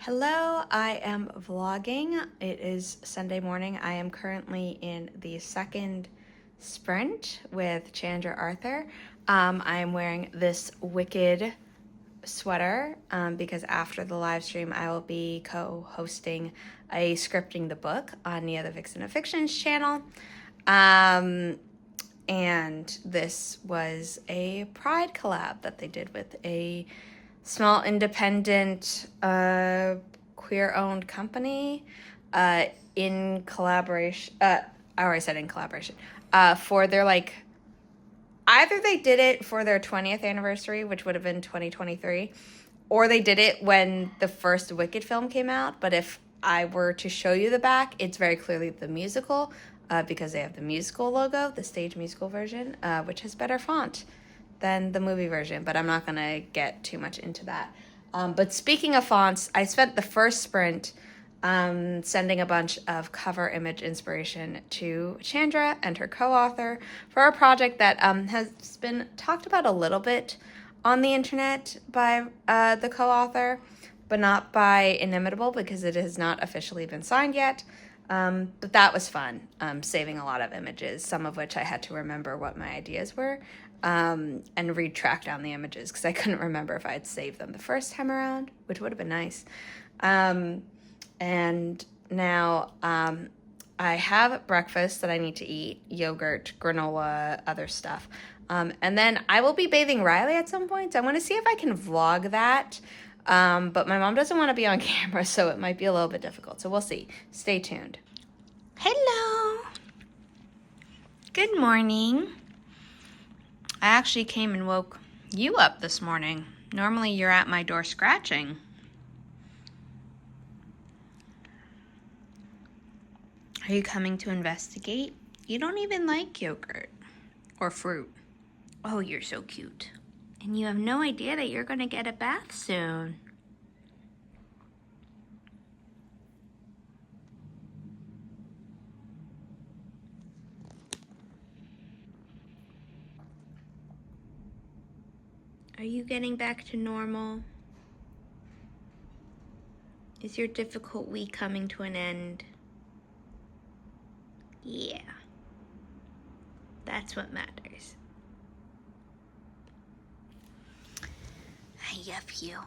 Hello, I am vlogging. It is Sunday morning. I am currently in the second sprint with Chandra Arthur. I am wearing this wicked sweater because after the live stream I will be co-hosting a Scripting the Book on Nia the Vixen of Fiction's channel. And this was a Pride collab that they did with a small independent queer-owned company in collaboration. I already said in collaboration. For their either they did it for their 20th anniversary, which would have been 2023, or they did it when the first Wicked film came out. But if I were to show you the back, it's very clearly the musical because they have the musical logo, the stage musical version, which has better font than the movie version, but I'm not gonna get too much into that. But speaking of fonts, I spent the first sprint sending a bunch of cover image inspiration to Chandra and her co-author for a project that has been talked about a little bit on the internet by the co-author, but not by Inimitable because it has not officially been signed yet. But that was fun, saving a lot of images, some of which I had to remember what my ideas were, and retrack down the images because I couldn't remember if I had saved them the first time around, which would have been nice. And now I have breakfast that I need to eat, yogurt, granola, other stuff. And then I will be bathing Riley at some point. So I want to see if I can vlog that. But my mom doesn't want to be on camera, so it might be a little bit difficult. So we'll see. Stay tuned. Hello. Good morning. I actually came and woke you up this morning. Normally you're at my door scratching. Are you coming to investigate? You don't even like yogurt or fruit. Oh, you're so cute. And you have no idea that you're going to get a bath soon. Are you getting back to normal? Is your difficult week coming to an end? Yeah. That's what matters. I love you.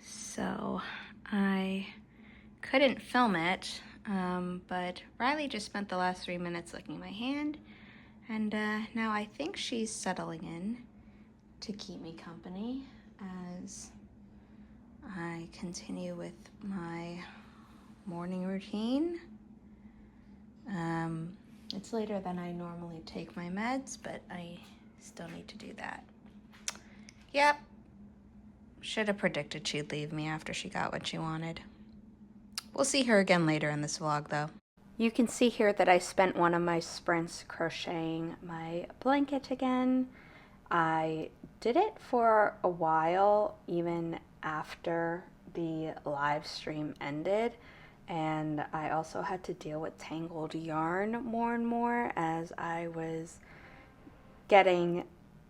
So I couldn't film it, but Riley just spent the last 3 minutes licking my hand, and now I think she's settling in to keep me company as I continue with my morning routine. It's later than I normally take my meds, but I still need to do that. Yep. Should have predicted she'd leave me after she got what she wanted. We'll see her again later in this vlog, though. You can see here that I spent one of my sprints crocheting my blanket again. I did it for a while, even after the live stream ended. And I also had to deal with tangled yarn more and more as I was getting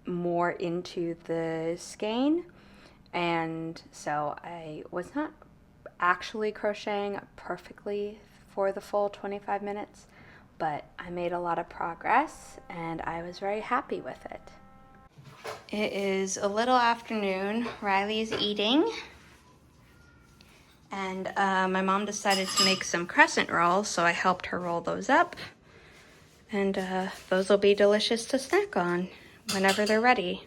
more into the skein. And so I was not actually crocheting perfectly for the full 25 minutes, but I made a lot of progress and I was very happy with it. It is a little afternoon. Riley's eating. And my mom decided to make some crescent rolls, so I helped her roll those up. And those will be delicious to snack on whenever they're ready.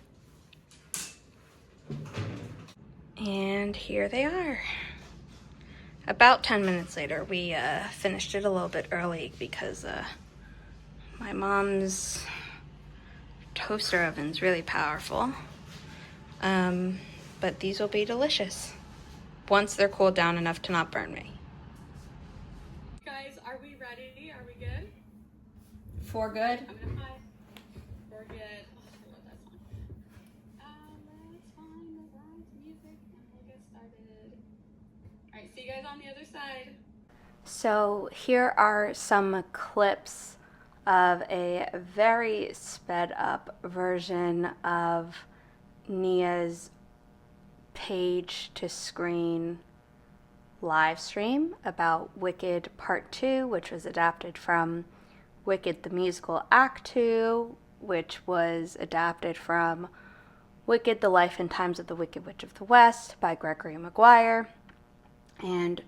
And here they are. About 10 minutes later, we finished it a little bit early because my mom's toaster oven's really powerful. But these will be delicious once they're cooled down enough to not burn me. Guys, are we ready? Are we good? For good? I'm gonna hide. We're good. Oh, I love that song. Let's find the right music and we'll get started. Alright, see you guys on the other side. So here are some clips of a very sped up version of Nia's page to screen live stream about Wicked Part 2, which was adapted from Wicked the Musical Act 2, which was adapted from Wicked, The Life and Times of the Wicked Witch of the West by Gregory Maguire. And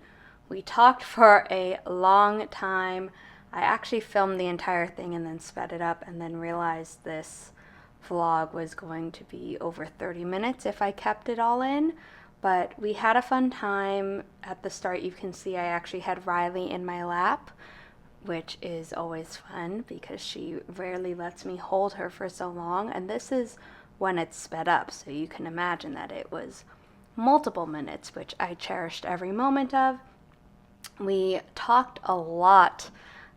we talked for a long time. I actually filmed the entire thing and then sped it up and then realized this vlog was going to be over 30 minutes if I kept it all in. But we had a fun time. At the start, you can see I actually had Riley in my lap, which is always fun because she rarely lets me hold her for so long. And this is when it's sped up, so you can imagine that it was multiple minutes, which I cherished every moment of. We talked a lot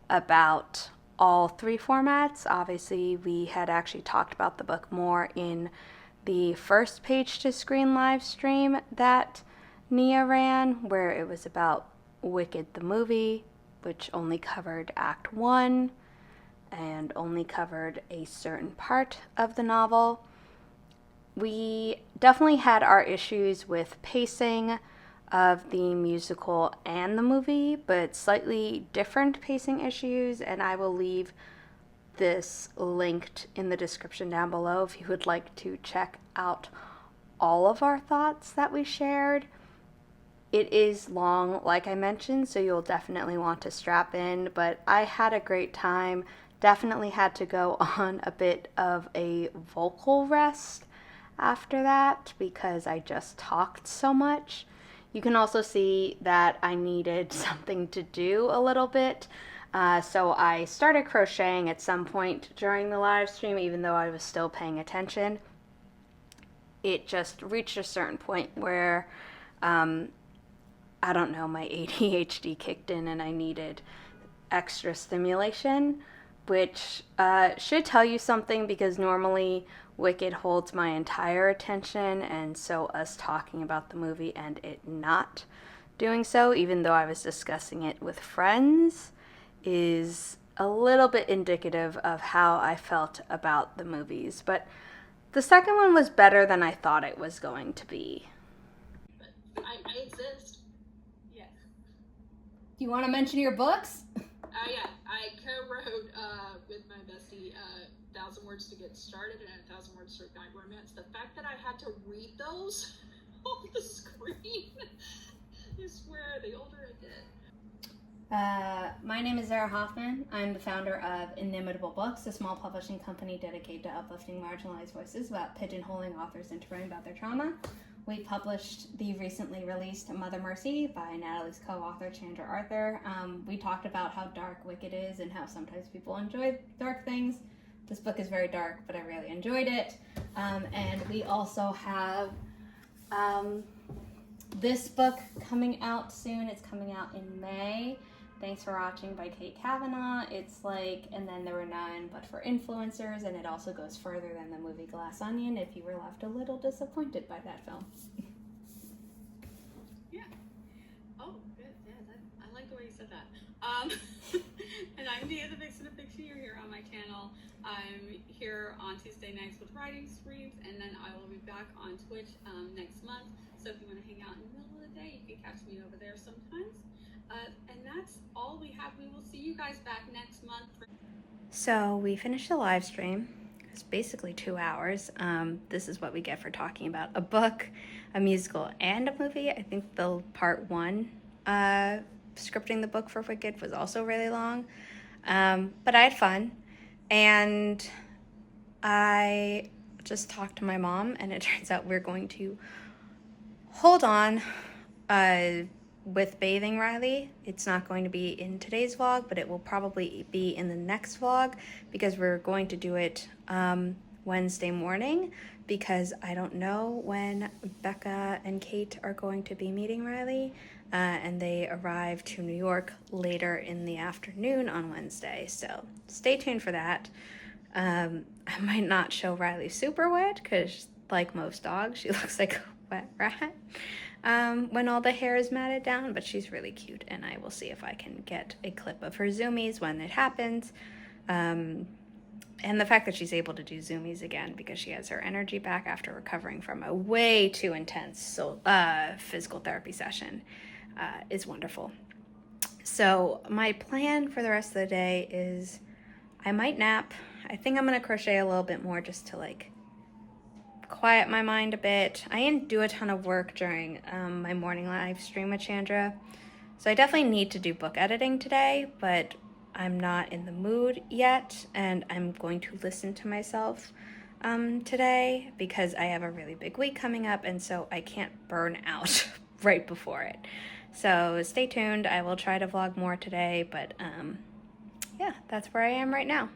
about all three formats. Obviously, we had actually talked about the book more in the first page to screen live stream that Nia ran, where it was about Wicked the movie, which only covered Act 1 and only covered a certain part of the novel. We definitely had our issues with pacing of the musical and the movie, but slightly different pacing issues, and I will leave this linked in the description down below if you would like to check out all of our thoughts that we shared. It is long, like I mentioned, so you'll definitely want to strap in, but I had a great time. Definitely had to go on a bit of a vocal rest after that because I just talked so much. You can also see that I needed something to do a little bit. So I started crocheting at some point during the live stream, even though I was still paying attention. It just reached a certain point where, I don't know, my ADHD kicked in and I needed extra stimulation, which should tell you something because normally Wicked holds my entire attention, and so us talking about the movie and it not doing so, even though I was discussing it with friends, is a little bit indicative of how I felt about the movies. But the second one was better than I thought it was going to be. I exist. Yes. Do you want to mention your books? Yeah, I co-wrote with my bestie 1,000 Words to Get Started and 1,000 Words to Ignite Romance. The fact that I had to read those on the screen, I swear, the older I get. My name is Zara Hoffman. I'm the founder of Inimitable Books, a small publishing company dedicated to uplifting marginalized voices about pigeonholing authors into writing about their trauma. We published the recently released Mother Mercy by Natalie's co-author Chandra Arthur. We talked about how dark Wicked is and how sometimes people enjoy dark things. This book is very dark, but I really enjoyed it. And we also have this book coming out soon. It's coming out in May. Thanks for Watching by Kate Kavanaugh. It's like And Then There Were None, but for influencers, and it also goes further than the movie Glass Onion if you were left a little disappointed by that film. Yeah. Oh, good. Yeah, I like the way you said that. And I'm Nia the Vixen of Fiction. You're here on my channel. I'm here on Tuesday nights with writing streams, and then I will be back on Twitch next month. So if you want to hang out in the middle of the day, you can catch me over there sometimes. And that's all we have. We will see you guys back next month. So we finished the live stream. It's basically 2 hours. This is what we get for talking about a book, a musical, and a movie. I think the part 1 scripting the book for Wicked was also really long. But I had fun. And I just talked to my mom, and it turns out we're going to hold on with bathing Riley. It's not going to be in today's vlog, but it will probably be in the next vlog because we're going to do it Wednesday morning because I don't know when Becca and Kate are going to be meeting Riley, and they arrive to New York later in the afternoon on Wednesday, so stay tuned for that. I might not show Riley super wet because, like most dogs, she looks like a wet rat when all the hair is matted down, but she's really cute, and I will see if I can get a clip of her zoomies when it happens. And the fact that she's able to do Zoomies again because she has her energy back after recovering from a way too intense physical therapy session is wonderful. So my plan for the rest of the day is I might nap. I think I'm going to crochet a little bit more just to like quiet my mind a bit. I didn't do a ton of work during my morning live stream with Chandra. So I definitely need to do book editing today, but I'm not in the mood yet, and I'm going to listen to myself today because I have a really big week coming up, and so I can't burn out right before it. So stay tuned. I will try to vlog more today, but yeah, that's where I am right now.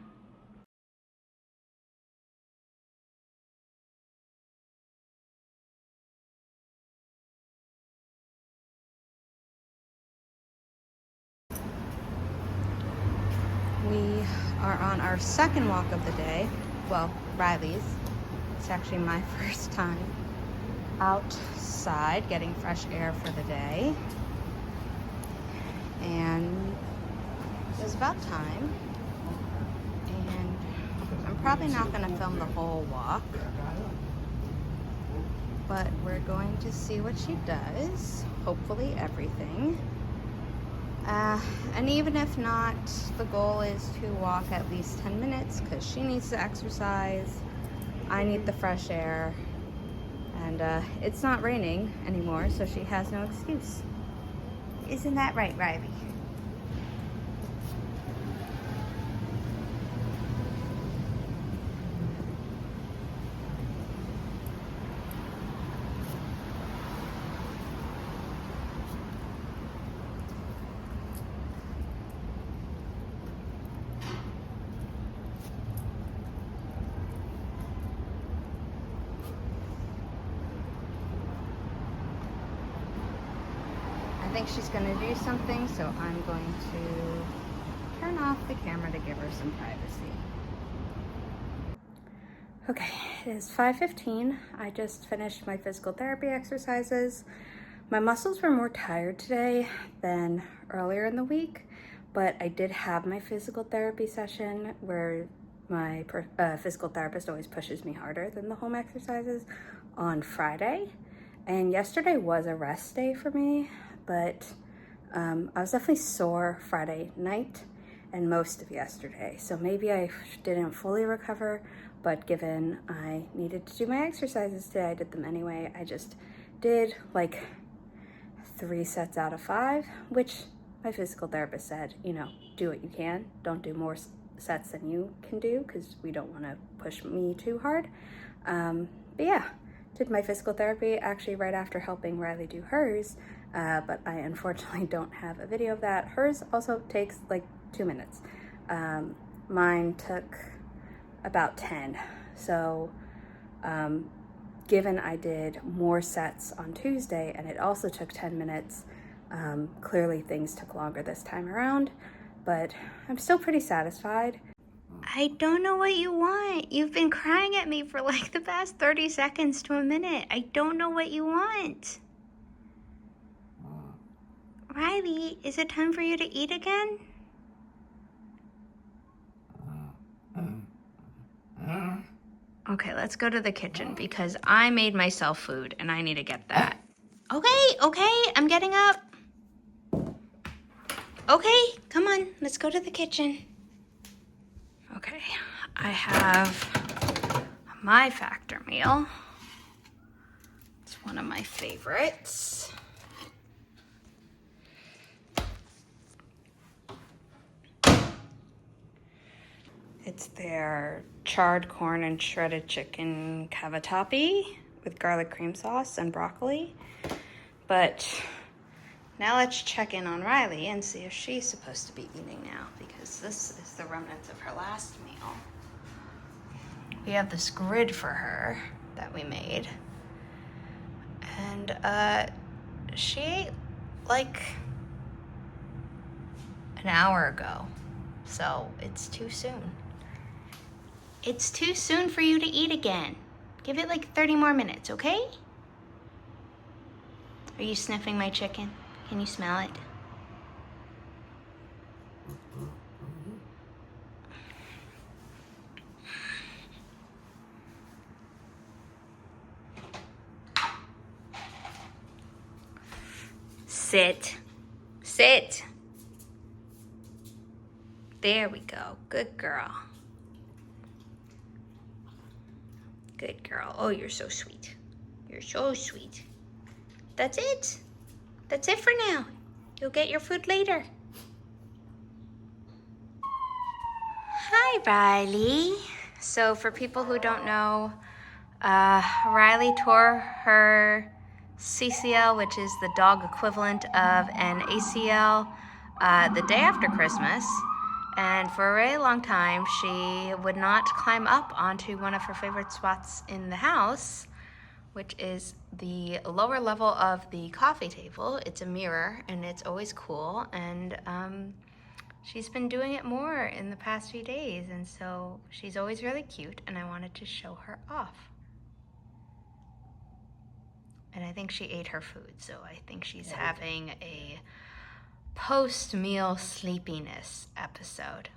We are on our second walk of the day. Well, Riley's. It's actually my first time outside getting fresh air for the day. And it was about time. And I'm probably not going to film the whole walk, but we're going to see what she does. Hopefully everything. And even if not, the goal is to walk at least 10 minutes because she needs to exercise. I need the fresh air. And it's not raining anymore, so she has no excuse. Isn't that right, Riley? I think she's going to do something, so I'm going to turn off the camera to give her some privacy. Okay, it is 5:15. I just finished my physical therapy exercises. My muscles were more tired today than earlier in the week, but I did have my physical therapy session where my physical therapist always pushes me harder than the home exercises on Friday. And yesterday was a rest day for me, but I was definitely sore Friday night and most of yesterday. So maybe I didn't fully recover, but given I needed to do my exercises today, I did them anyway. I just did like 3 sets out of 5, which my physical therapist said, you know, do what you can. Don't do more sets than you can do because we don't want to push me too hard. But yeah, did my physical therapy actually right after helping Riley do hers. But I unfortunately don't have a video of that. Hers also takes like 2 minutes. Mine took about 10. So given I did more sets on Tuesday and it also took 10 minutes, clearly things took longer this time around, but I'm still pretty satisfied. I don't know what you want. You've been crying at me for like the past 30 seconds to a minute. I don't know what you want. Riley, is it time for you to eat again? Okay, let's go to the kitchen because I made myself food and I need to get that. Okay, I'm getting up. Okay, come on, let's go to the kitchen. Okay, I have my Factor meal. It's one of my favorites. It's their charred corn and shredded chicken cavatappi with garlic cream sauce and broccoli. But now let's check in on Riley and see if she's supposed to be eating now, because this is the remnants of her last meal. We have this grid for her that we made. And she ate like an hour ago. So it's too soon. It's too soon for you to eat again. Give it like 30 more minutes, okay? Are you sniffing my chicken? Can you smell it? Sit. Sit. There we go. Good girl. Good girl. Oh, you're so sweet. You're so sweet. That's it. That's it for now. You'll get your food later. Hi, Riley. So for people who don't know, Riley tore her CCL, which is the dog equivalent of an ACL, the day after Christmas. And for a really long time, she would not climb up onto one of her favorite spots in the house, which is the lower level of the coffee table. It's a mirror, and it's always cool. And she's been doing it more in the past few days, and so she's always really cute, and I wanted to show her off. And I think she ate her food, so I think she's having a post-meal sleepiness episode.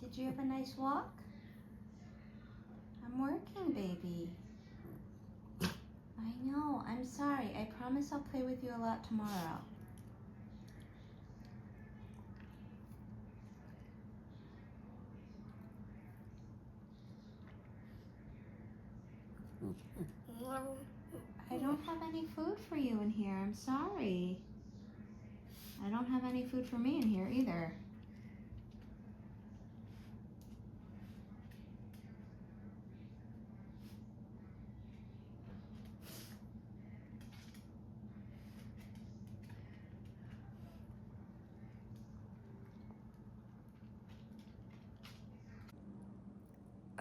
Did you have a nice walk? I'm working, baby. I know, I'm sorry. I promise I'll play with you a lot tomorrow. I don't have any food for you in here. I'm sorry. I don't have any food for me in here either.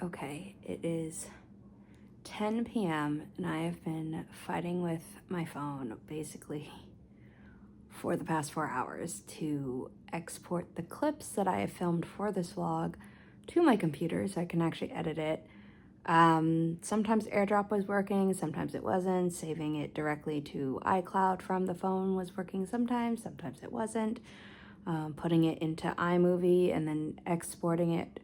Okay, it is 10 p.m. and I have been fighting with my phone basically for the past 4 hours to export the clips that I have filmed for this vlog to my computer so I can actually edit it. Sometimes AirDrop was working, sometimes it wasn't. Saving it directly to iCloud from the phone was working sometimes it wasn't. Putting it into iMovie and then exporting it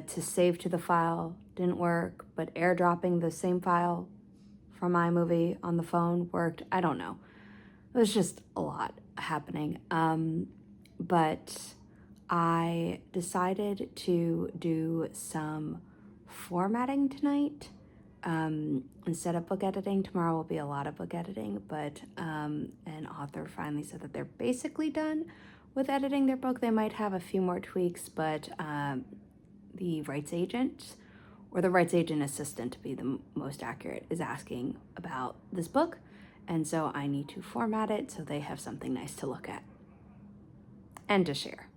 to save to the file didn't work, but airdropping the same file from iMovie on the phone worked. I don't know. It was just a lot happening. But I decided to do some formatting tonight. Instead of book editing, tomorrow will be a lot of book editing, but an author finally said that they're basically done with editing their book. They might have a few more tweaks, but the rights agent, or the rights agent assistant to be the most accurate, is asking about this book. And so I need to format it so they have something nice to look at and to share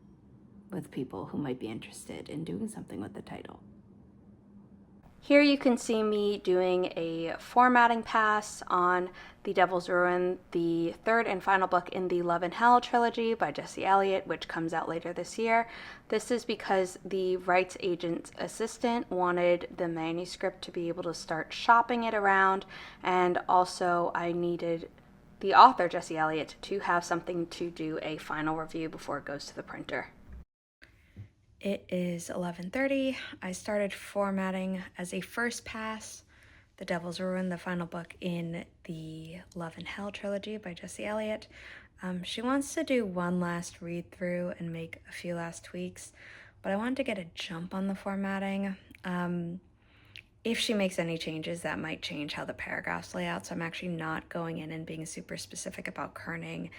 with people who might be interested in doing something with the title. Here you can see me doing a formatting pass on The Devil's Ruin, the third and final book in the Love and Hell trilogy by Jesse Elliott, which comes out later this year. This is because the rights agent's assistant wanted the manuscript to be able to start shopping it around, and also I needed the author, Jesse Elliott, to have something to do a final review before it goes to the printer. It is 11:30. I started formatting as a first pass The Devil's Ruin, the final book in the Love and Hell trilogy by Jesse Elliott. She wants to do one last read through and make a few last tweaks, but I wanted to get a jump on the formatting. If she makes any changes, that might change how the paragraphs lay out, so I'm actually not going in and being super specific about kerning,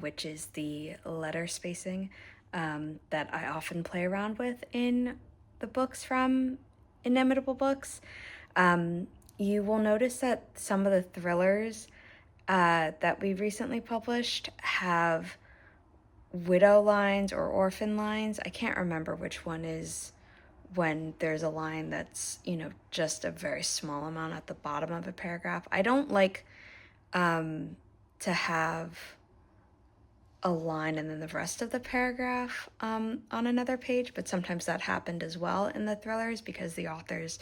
which is the letter spacing that I often play around with in the books from Inimitable Books. You will notice that some of the thrillers that we recently published have widow lines or orphan lines. I can't remember which one is when there's a line that's, just a very small amount at the bottom of a paragraph. I don't like to have a line and then the rest of the paragraph on another page, but sometimes that happened as well in the thrillers because the authors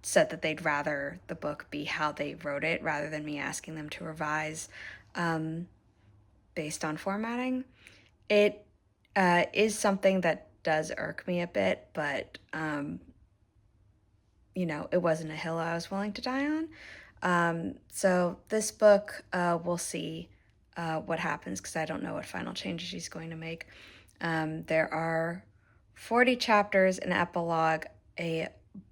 said that they'd rather the book be how they wrote it rather than me asking them to revise based on formatting. It is something that does irk me a bit, but it wasn't a hill I was willing to die on. So this book, we'll see what happens because I don't know what final changes she's going to make. There are 40 chapters, an epilogue, a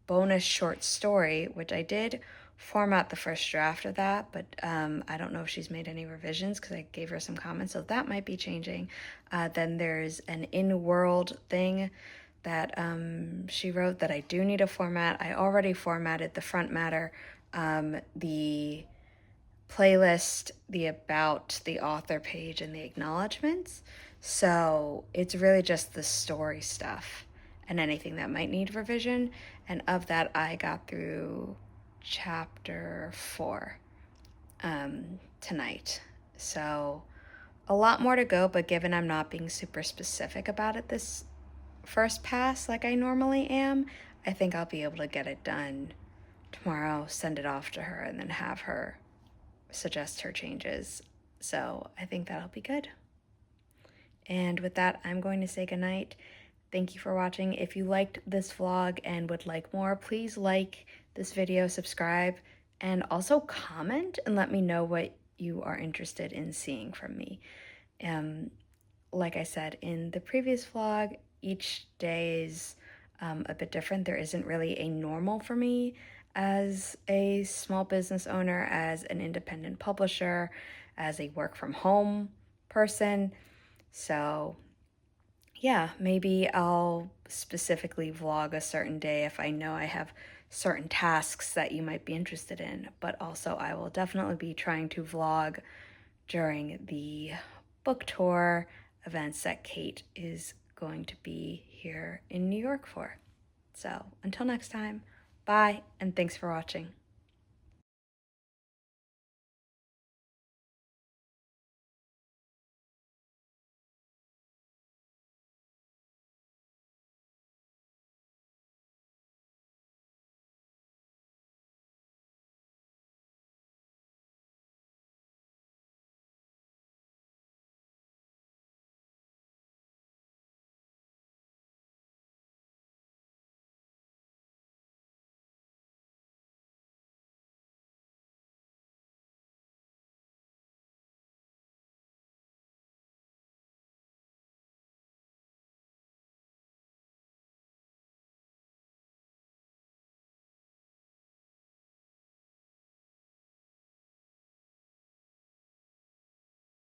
bonus short story, which I did format the first draft of that, but I don't know if she's made any revisions because I gave her some comments, so that might be changing. Then there's an in-world thing that she wrote that I do need to format. I already formatted the front matter, the playlist, the about, the author page, and the acknowledgments. So it's really just the story stuff and anything that might need revision. And of that, I got through chapter 4 tonight. So a lot more to go, but given I'm not being super specific about it this first pass like I normally am, I think I'll be able to get it done tomorrow, send it off to her, and then have her suggest her changes. So I think that'll be good. And with that, I'm going to say goodnight. Thank you for watching. If you liked this vlog and would like more, please like this video, subscribe, and also comment and let me know what you are interested in seeing from me. Like I said in the previous vlog, each day is a bit different. There isn't really a normal for me as a small business owner, as an independent publisher, as a work from home person. So yeah, maybe I'll specifically vlog a certain day if I know I have certain tasks that you might be interested in, but also I will definitely be trying to vlog during the book tour events that Kate is going to be here in New York for. So until next time, bye, and thanks for watching.